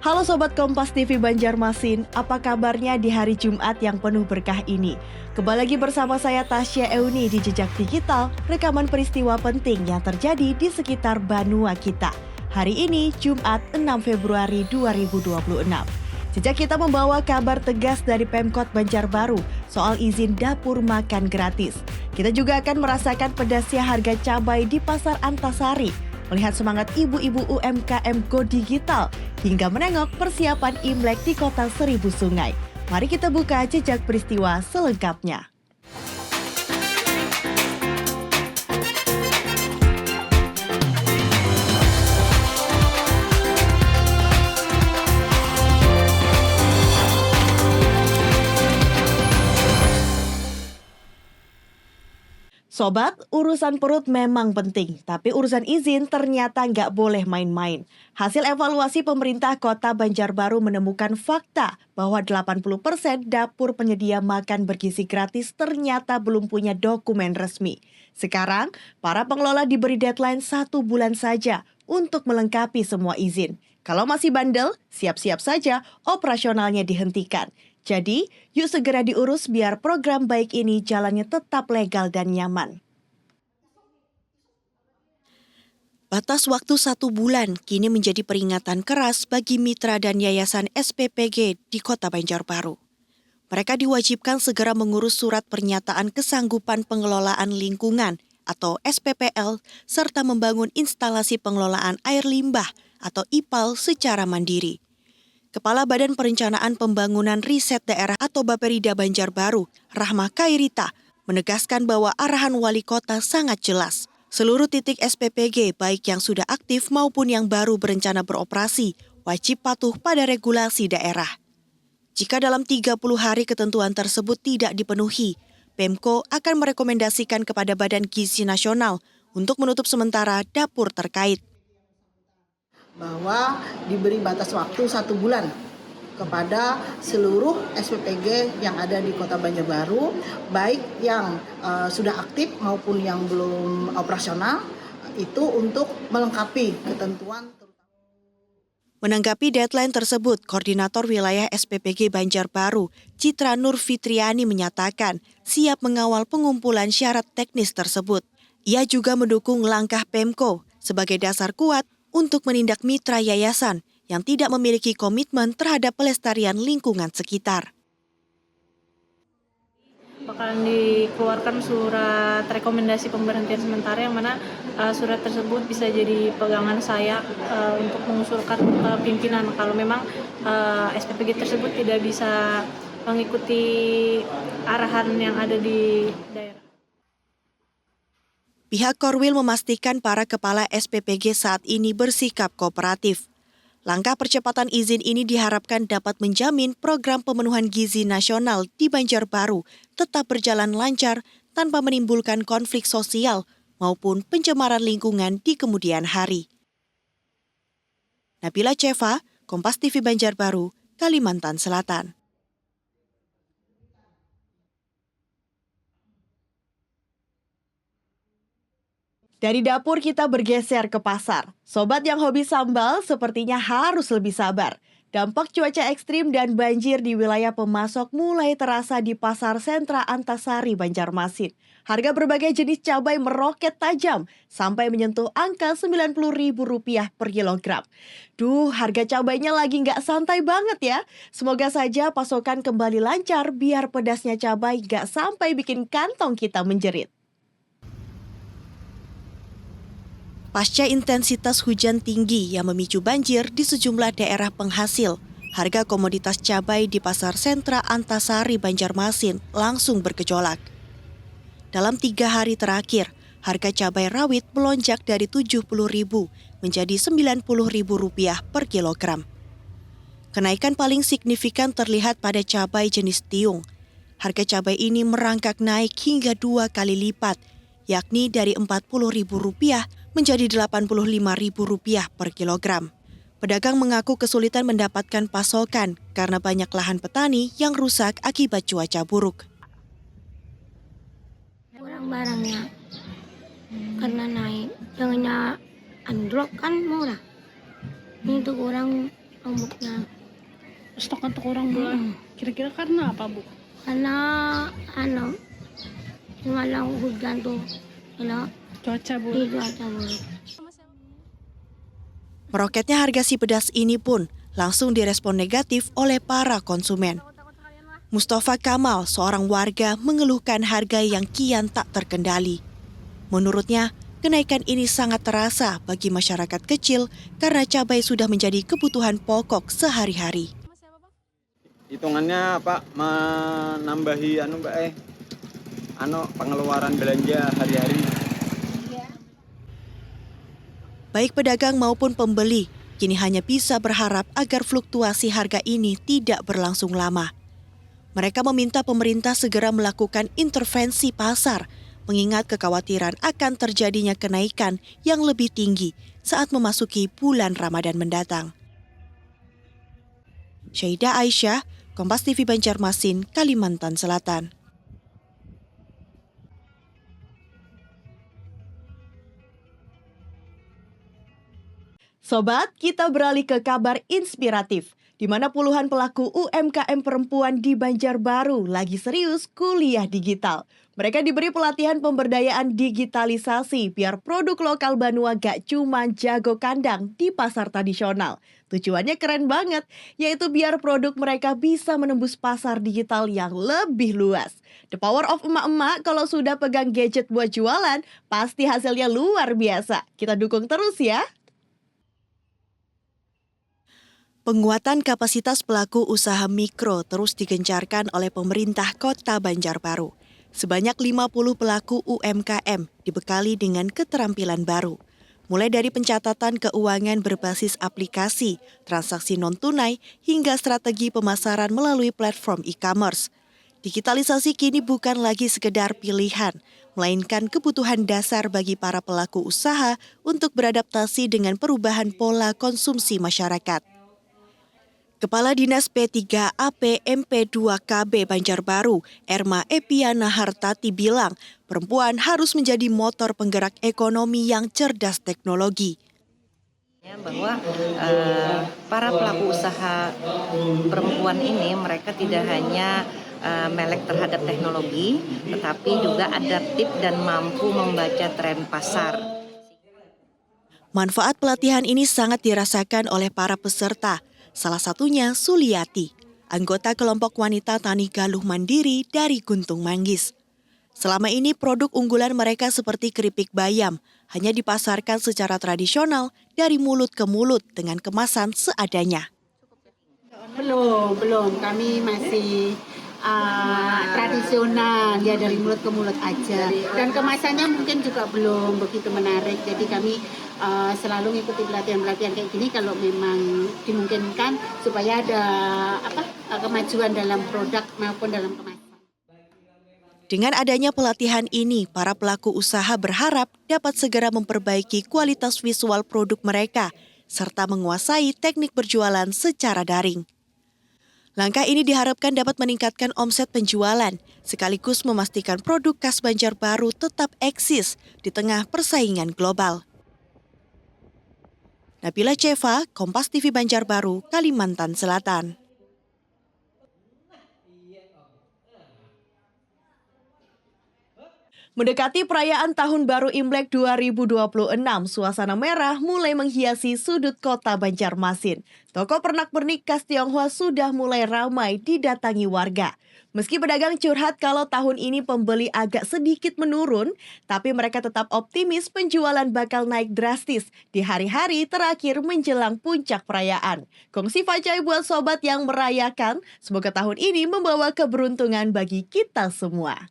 Halo Sobat Kompas TV Banjarmasin, apa kabarnya di hari Jumat yang penuh berkah ini? Kembali lagi bersama saya Tasya Euni di Jejak Digital, rekaman peristiwa penting yang terjadi di sekitar Banua kita. Hari ini Jumat 6 Februari 2026. Jejak kita membawa kabar tegas dari Pemkot Banjarbaru soal izin dapur makan gratis. Kita juga akan merasakan pedasnya harga cabai di Pasar Antasari, melihat semangat ibu-ibu UMKM Go Digital, hingga menengok persiapan Imlek di Kota Seribu Sungai. Mari kita buka jejak peristiwa selengkapnya. Sobat, urusan perut memang penting, tapi urusan izin ternyata nggak boleh main-main. Hasil evaluasi pemerintah Kota Banjarbaru menemukan fakta bahwa 80% dapur penyedia makan bergizi gratis ternyata belum punya dokumen resmi. Sekarang, para pengelola diberi deadline 1 bulan saja untuk melengkapi semua izin. Kalau masih bandel, siap-siap saja operasionalnya dihentikan. Jadi, yuk segera diurus biar program baik ini jalannya tetap legal dan nyaman. Batas waktu 1 bulan kini menjadi peringatan keras bagi mitra dan yayasan SPPG di Kota Banjarbaru. Mereka diwajibkan segera mengurus surat pernyataan kesanggupan pengelolaan lingkungan atau SPPL serta membangun instalasi pengelolaan air limbah atau IPAL secara mandiri. Kepala Badan Perencanaan Pembangunan Riset Daerah atau Bapperida Banjarbaru, Rahma Kairita, menegaskan bahwa arahan wali kota sangat jelas. Seluruh titik SPPG baik yang sudah aktif maupun yang baru berencana beroperasi wajib patuh pada regulasi daerah. Jika dalam 30 hari ketentuan tersebut tidak dipenuhi, Pemko akan merekomendasikan kepada Badan Gizi Nasional untuk menutup sementara dapur terkait. Bahwa diberi batas waktu 1 bulan kepada seluruh SPPG yang ada di Kota Banjarbaru, baik yang sudah aktif maupun yang belum operasional, itu untuk melengkapi ketentuan. Menanggapi deadline tersebut, Koordinator Wilayah SPPG Banjarbaru, Citra Nur Fitriani menyatakan siap mengawal pengumpulan syarat teknis tersebut. Ia juga mendukung langkah Pemko sebagai dasar kuat untuk menindak mitra yayasan yang tidak memiliki komitmen terhadap pelestarian lingkungan sekitar. Bakalan dikeluarkan surat rekomendasi pemberhentian sementara yang mana surat tersebut bisa jadi pegangan saya untuk mengusulkan ke pimpinan kalau memang SPPG tersebut tidak bisa mengikuti arahan yang ada di daerah. Pihak Korwil memastikan para kepala SPPG saat ini bersikap kooperatif. Langkah percepatan izin ini diharapkan dapat menjamin program pemenuhan gizi nasional di Banjarbaru tetap berjalan lancar tanpa menimbulkan konflik sosial maupun pencemaran lingkungan di kemudian hari. Nabila Ceva, Kompas TV Banjarbaru, Kalimantan Selatan. Dari dapur kita bergeser ke pasar. Sobat yang hobi sambal sepertinya harus lebih sabar. Dampak cuaca ekstrim dan banjir di wilayah pemasok mulai terasa di Pasar Sentra Antasari, Banjarmasin. Harga berbagai jenis cabai meroket tajam sampai menyentuh angka Rp90.000 per kilogram. Duh, harga cabainya lagi nggak santai banget ya. Semoga saja pasokan kembali lancar biar pedasnya cabai nggak sampai bikin kantong kita menjerit. Pasca intensitas hujan tinggi yang memicu banjir di sejumlah daerah penghasil, harga komoditas cabai di Pasar Sentra Antasari, Banjarmasin langsung bergejolak. Dalam 3 hari terakhir, harga cabai rawit melonjak dari Rp70.000 menjadi Rp90.000 per kilogram. Kenaikan paling signifikan terlihat pada cabai jenis tiung. Harga cabai ini merangkak naik hingga 2 kali lipat, yakni dari Rp40.000 menjadi Rp85.000 per kilogram. Pedagang mengaku kesulitan mendapatkan pasokan karena banyak lahan petani yang rusak akibat cuaca buruk. Kurang barangnya karena naik, jangannya anjlok kan murah. Ini untuk orang lomboknya. Stok untuk orang bulan. Kira-kira karena apa, Bu? Karena cuma lang hujan tuh, Cuaca, Bu. di cuaca buruk. Meroketnya harga si pedas ini pun langsung direspon negatif oleh para konsumen. Mustafa Kamal, seorang warga, mengeluhkan harga yang kian tak terkendali. Menurutnya, kenaikan ini sangat terasa bagi masyarakat kecil karena cabai sudah menjadi kebutuhan pokok sehari-hari. Hitungannya Pak menambahi pengeluaran belanja hari-hari. Baik pedagang maupun pembeli kini hanya bisa berharap agar fluktuasi harga ini tidak berlangsung lama. Mereka meminta pemerintah segera melakukan intervensi pasar, mengingat kekhawatiran akan terjadinya kenaikan yang lebih tinggi saat memasuki bulan Ramadan mendatang. Syaidah Aisyah, Kompas TV Banjarmasin, Kalimantan Selatan. Sobat, kita beralih ke kabar inspiratif, di mana puluhan pelaku UMKM perempuan di Banjarbaru lagi serius kuliah digital. Mereka diberi pelatihan pemberdayaan digitalisasi biar produk lokal Banua gak cuma jago kandang di pasar tradisional. Tujuannya keren banget, yaitu biar produk mereka bisa menembus pasar digital yang lebih luas. The power of emak-emak kalau sudah pegang gadget buat jualan, pasti hasilnya luar biasa. Kita dukung terus ya. Penguatan kapasitas pelaku usaha mikro terus digencarkan oleh pemerintah Kota Banjarbaru. Sebanyak 50 pelaku UMKM dibekali dengan keterampilan baru. Mulai dari pencatatan keuangan berbasis aplikasi, transaksi non-tunai, hingga strategi pemasaran melalui platform e-commerce. Digitalisasi kini bukan lagi sekedar pilihan, melainkan kebutuhan dasar bagi para pelaku usaha untuk beradaptasi dengan perubahan pola konsumsi masyarakat. Kepala Dinas P3AP MP2KB Banjarbaru, Erma Epiana Hartati bilang, perempuan harus menjadi motor penggerak ekonomi yang cerdas teknologi. Bahwa para pelaku usaha perempuan ini mereka tidak hanya melek terhadap teknologi, tetapi juga adaptif dan mampu membaca tren pasar. Manfaat pelatihan ini sangat dirasakan oleh para peserta. Salah satunya Suliati, anggota kelompok wanita tani galuh mandiri dari Guntung Manggis. Selama ini produk unggulan mereka seperti keripik bayam hanya dipasarkan secara tradisional dari mulut ke mulut dengan kemasan seadanya. Belum. Kami masih tradisional, ya dari mulut ke mulut aja. Dan kemasannya mungkin juga belum begitu menarik. Jadi kami selalu mengikuti pelatihan-pelatihan kayak gini kalau memang dimungkinkan supaya ada kemajuan dalam produk maupun dalam kemasan. Dengan adanya pelatihan ini, para pelaku usaha berharap dapat segera memperbaiki kualitas visual produk mereka serta menguasai teknik berjualan secara daring. Langkah ini diharapkan dapat meningkatkan omset penjualan, sekaligus memastikan produk khas Banjarbaru tetap eksis di tengah persaingan global. Nabila Ceva, Kompas TV Banjarbaru, Kalimantan Selatan. Mendekati perayaan Tahun Baru Imlek 2026, suasana merah mulai menghiasi sudut kota Banjarmasin. Toko pernak-pernik khas Tionghoa sudah mulai ramai didatangi warga. Meski pedagang curhat kalau tahun ini pembeli agak sedikit menurun, tapi mereka tetap optimis penjualan bakal naik drastis di hari-hari terakhir menjelang puncak perayaan. Kongsi Facai buat sobat yang merayakan, semoga tahun ini membawa keberuntungan bagi kita semua.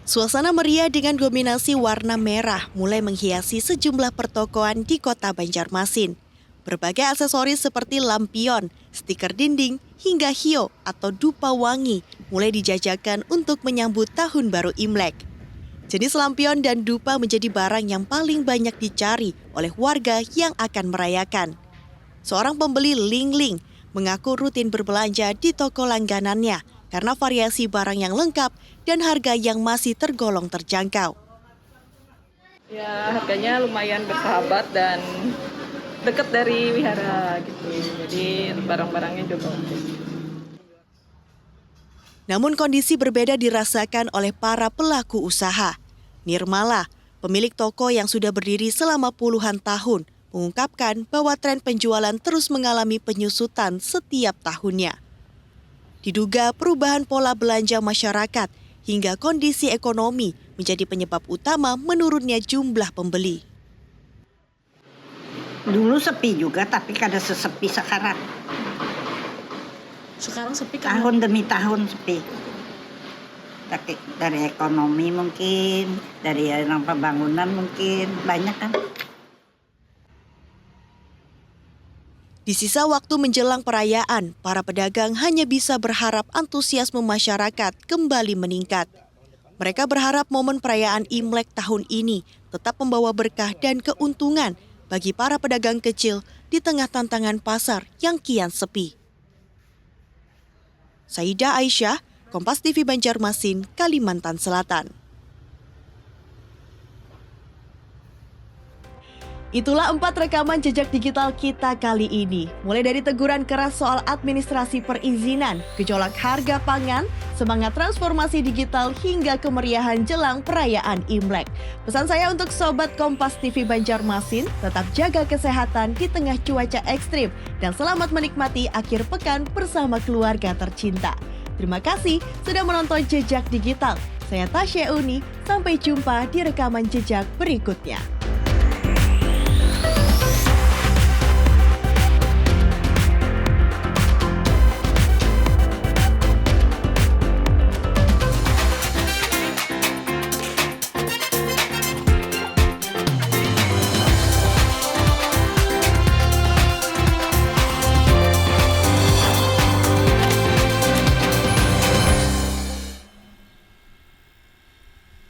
Suasana meriah dengan dominasi warna merah mulai menghiasi sejumlah pertokoan di kota Banjarmasin. Berbagai aksesoris seperti lampion, stiker dinding, hingga hio atau dupa wangi mulai dijajakan untuk menyambut Tahun Baru Imlek. Jenis lampion dan dupa menjadi barang yang paling banyak dicari oleh warga yang akan merayakan. Seorang pembeli Ling Ling mengaku rutin berbelanja di toko langganannya karena variasi barang yang lengkap dan harga yang masih tergolong terjangkau. Ya, harganya lumayan bersahabat dan Dekat dari wihara gitu. Jadi barang-barangnya juga oke. Namun kondisi berbeda dirasakan oleh para pelaku usaha. Nirmala, pemilik toko yang sudah berdiri selama puluhan tahun, mengungkapkan bahwa tren penjualan terus mengalami penyusutan setiap tahunnya. Diduga perubahan pola belanja masyarakat hingga kondisi ekonomi menjadi penyebab utama menurunnya jumlah pembeli. Dulu sepi juga, tapi kada sesepi sekarang. Sekarang sepi kan? Tahun demi tahun sepi. Dari ekonomi mungkin, dari yang pembangunan mungkin, banyak kan. Di sisa waktu menjelang perayaan, para pedagang hanya bisa berharap antusiasme masyarakat kembali meningkat. Mereka berharap momen perayaan Imlek tahun ini tetap membawa berkah dan keuntungan bagi para pedagang kecil di tengah tantangan pasar yang kian sepi. Saida Aisyah, Kompas TV Banjarmasin, Kalimantan Selatan. Itulah 4 rekaman jejak digital kita kali ini. Mulai dari teguran keras soal administrasi perizinan, gejolak harga pangan, semangat transformasi digital hingga kemeriahan jelang perayaan Imlek. Pesan saya untuk Sobat Kompas TV Banjarmasin, tetap jaga kesehatan di tengah cuaca ekstrim dan selamat menikmati akhir pekan bersama keluarga tercinta. Terima kasih sudah menonton Jejak Digital. Saya Tasya Uni, sampai jumpa di rekaman jejak berikutnya.